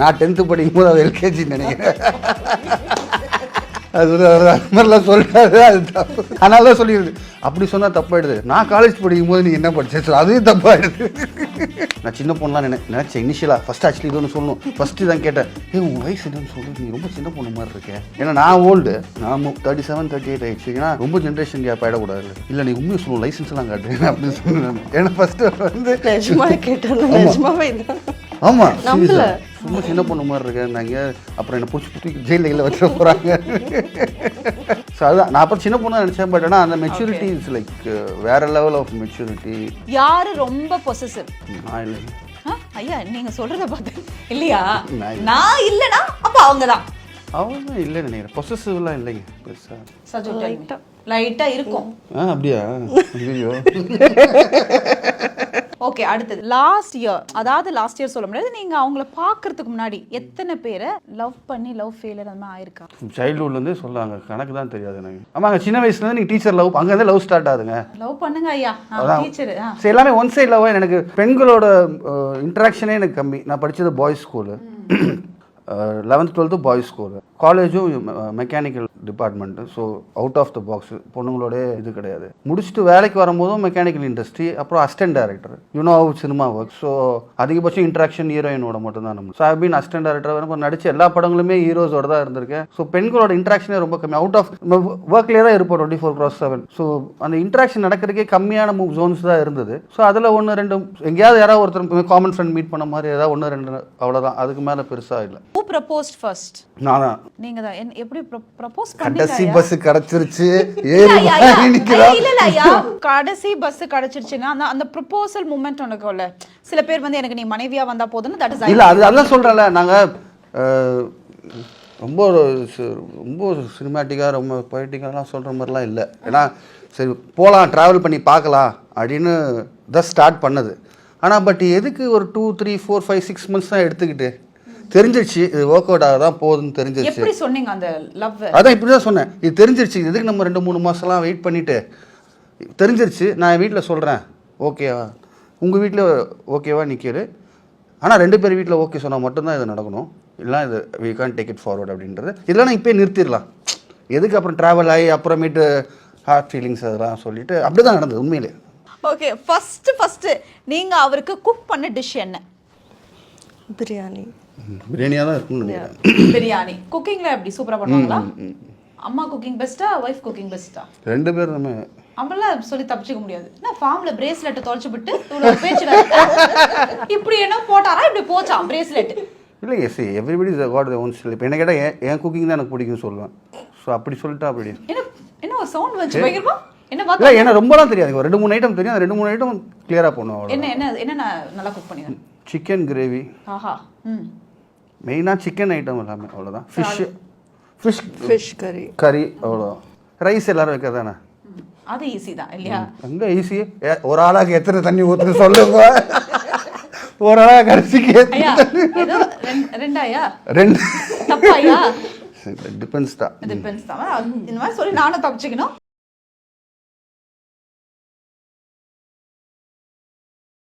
நான் 10th படிக்கும் போது அவர் எல்கேஜின்னு நினைக்கிறேன். அது அது மாதிரிலாம் சொல்லிட்டாரு, அது தப்பு. அதனால தான் சொல்லிடுது. அப்படி சொன்னால் தப்பாயிடுது. நான் காலேஜ் படிக்கும் போது நீ என்ன படிச்சேன் அதுவும் தப்பாயிடுது. நான் சின்ன பொண்ணுலாம் நினச்சேன் இனிஷியலாக. ஃபஸ்ட் ஆக்சுவலி இது ஒன்று சொல்லணும். ஃபஸ்ட்டு தான் கேட்டேன், உங்கள் வயசு என்னன்னு சொல்லு, நீ ரொம்ப சின்ன பொண்ணு மாதிரி இருக்கேன். ஏன்னா நான் ஓல்டு, நான் 37 38 ஆயிடுச்சு. ஏன்னா ரொம்ப ஜென்ரேஷன் கேப் ஆகிடக்கூடாது. இல்லை நீ உண்மையை சொல்லணும், லைசன்ஸ்லாம் காட்டுறேன் அப்படின்னு சொன்னேன். ஏன்னா ஃபஸ்ட்டு வந்து ஆமாம் ரொம்ப சின்ன பொண்ணு மாதிரி இருக்கேன்னாங்க. அப்புறம் என்னை பிடிச்சி ஜெயிலில் வச்சுட போகிறாங்க. ஸோ அதுதான் நான் அப்புறம் சின்ன பொண்ணு நினச்சேன். பட் ஆனால் அந்த மெச்சூரிட்டி இஸ் லைக் வேற லெவல் ஆஃப் மெச்சூரிட்டி. யாரு ரொம்ப பொசசிவ்? நான் இல்லை. ஐயா நீங்க சொல்றத பார்த்து இல்லையா? நான் இல்லைனா அப்ப அவங்க தான். அவங்க தான் இல்லைன்னு நினைக்கிறேன். பொசசிவ்லாம் இல்லைங்க பெருசாக. லைட்டா இருக்கும். அப்படியா? ஐயோ. ஓகே, அடுத்தது லாஸ்ட் இயர். அதாவது லாஸ்ட் இயர் சொல்ல முடியாது, நீங்க அவங்கள பாக்குறதுக்கு முன்னாடி எத்தனை பேரை லவ் பண்ணி லவ் ஃபெயிலியர் அந்த மாதிரி ஆயிருக்கா? சைல்ட்ஹுட்லேருந்தே சொல்லாங்க, கணக்கு தான் தெரியாது எனக்கு. ஆமாங்க, சின்ன வயசுலேருந்து நீங்கள் டீச்சர் லவ், அங்கேருந்து லவ் ஸ்டார்ட் ஆகுதுங்க. லவ் பண்ணுங்க ஐயா, டீச்சர். சரி, எல்லாமே ஒன் சைட் லவ். எனக்கு பெண்களோட இன்ட்ராக்ஷனே எனக்கு கம்மி. நான் படித்தது boys school, 11th 12th boys school, காலேஜும் mechanical department. So out of the box, பொண்ணுங்களோட இது கிடையாது. முடிச்சுட்டு வேலைக்கு வரும்போதும் மெக்கானிக்கல் இண்டஸ்ட்ரி, அப்புறம் assistant director. You know cinema work. So அதிகபட்சம் இன்ட்ராக்ஷன் ஹீரோயினோட மட்டும் தான் நம்ம. So I been assistant director. நடிச்ச எல்லா படங்களுமே ஹீரோஸோட தான் இருந்திருக்கேன். ஸோ பெண்களோட இன்ட்ராக்ஷனே ரொம்ப கம்மி. அவுட் ஆஃப் ஒர்க்லேயே தான் இருப்போம் 24/7. ஸோ அந்த இன்ட்ராக்ஷன் நடக்கிறதுக்கே கம்மியான ஜோன்ஸ் தான் இருந்தது. ஸோ அதில் 1 2 எங்கேயாவது யாராவது ஒருத்தர் காமன் ஃப்ரெண்ட் மீட் பண்ண மாதிரி ஏதாவது 1 2 அவ்வளோதான். அதுக்கு மேலே பெருசாக இல்லை. Who proposed first? நான் தான். நீங்க தான். எப்படி ப்ரப்போஸ் பண்ணீங்க? கடைசி பஸ் கிடைச்சிருச்சு. கடைசி பஸ் கிடைச்சிருச்சுன்னா அந்த ப்ரொபோசல் மூமெண்ட் உனக்குள்ள சில பேர் வந்து எனக்கு நீ மனைவியா வந்தா போதுன்னு தட் இஸ் இல்ல. அது அதான் சொல்றேன்ல, நாங்க ரொம்ப ரொம்ப சினிமேட்டிக்காக ரொம்ப பொய்டிக்காலாம் சொல்கிற மாதிரிலாம் இல்லை. ஏன்னா சரி போகலாம், ட்ராவல் பண்ணி பார்க்கலாம் அப்படின்னு தான் ஸ்டார்ட் பண்ணது. ஆனால் பட் எதுக்கு ஒரு 2 3 4 5 6 மந்த்ஸ் தான் எடுத்துக்கிட்டு தெரிஞ்சிருச்சு இது ஒர்க் அவுட் ஆக தான் போகுதுன்னு தெரிஞ்சிருச்சு. எப்படி சொன்னீங்க அந்த லவ்? அதான் இப்படி தான் சொன்னேன். இது தெரிஞ்சிருச்சு, எதுக்கு நம்ம 2-3 மாதம்லாம் வெயிட் பண்ணிவிட்டு தெரிஞ்சிருச்சு. நான் என் வீட்டில் சொல்கிறேன் ஓகேவா, உங்கள் வீட்டில் ஓகேவா நிற்கிது. ஆனால் 2 பேர் வீட்டில் ஓகே சொன்னால் மட்டும்தான் இது நடக்கணும். இல்லை இது we can take it forward அப்படின்றது. இதெல்லாம் இப்போயே நிறுத்திடலாம். எதுக்கு அப்புறம் ட்ராவல் ஆகி அப்புறமேட்டு ஹார்ட் ஃபீலிங்ஸ் அதெல்லாம் சொல்லிட்டு அப்படி தான் நடந்தது உண்மையிலே. ஓகே, ஃபஸ்ட்டு நீங்கள் அவருக்கு குக் பண்ண டிஷ் என்ன? பிரியாணி. பிரியாணியாக தான் இருக்கும்னு நினைக்கிறேன். பிரியாணி குக்கிங்கில் எப்படி சூப்பராக பண்ணுவாங்களா? அம்மா குக்கிங் பெஸ்ட்டா, ஒய்ஃப் குக்கிங் பெஸ்ட்டா? 2 பேர் நம்ம நம்மளாம் சொல்லி தப்பிச்சிக்க முடியாது. என்ன ஃபார்ம்ல பிரேஸ்லெட் தொலைச்சு விட்டு இவ்வளோ பேச்சு இப்படி என்ன போட்டாரா இப்படி போச்சா பிரேஸ்லெட்? இல்லை yes everybody is got their own style. இப்போ என்ன கேட்டால் என் குக்கிங் தான் எனக்கு பிடிக்கும்னு சொல்லுவேன். ஸோ அப்படி சொல்லிட்டா அப்படி என்ன ஒரு சவுண்ட் வச்சு பயங்கரமா என்ன இல்லை. ஏன்னா ரொம்பலாம் தெரியாது, ஒரு 2-3 ஐட்டம் தெரியும். அந்த 2-3 ஐட்டம் கிளியராக பண்ணுவோம். என்ன நல்லா குக் பண்ணுங்க? Chicken gravy. ஆஹா. மெயினாக சிக்கன் ஐட்டம் எல்லாமே அவ்வளோதான். ஃபிஷ் கறி அவ்வளோதான். ரைஸ் எல்லாரும் வைக்கிறது தானே, அது ஈஸி தான் இல்லையா? அங்கே ஈஸி. ஒரு ஆளாக எத்தனை தண்ணி ஊற்றுன்னு சொல்லுங்க. ஒரு ஆளாக கடைசிக்கு 2 தப்பாயா? டிபெண்ட்ஸ் தான். இந்த மாதிரி சொல்லி நானும் தப்பிச்சுக்கணும்.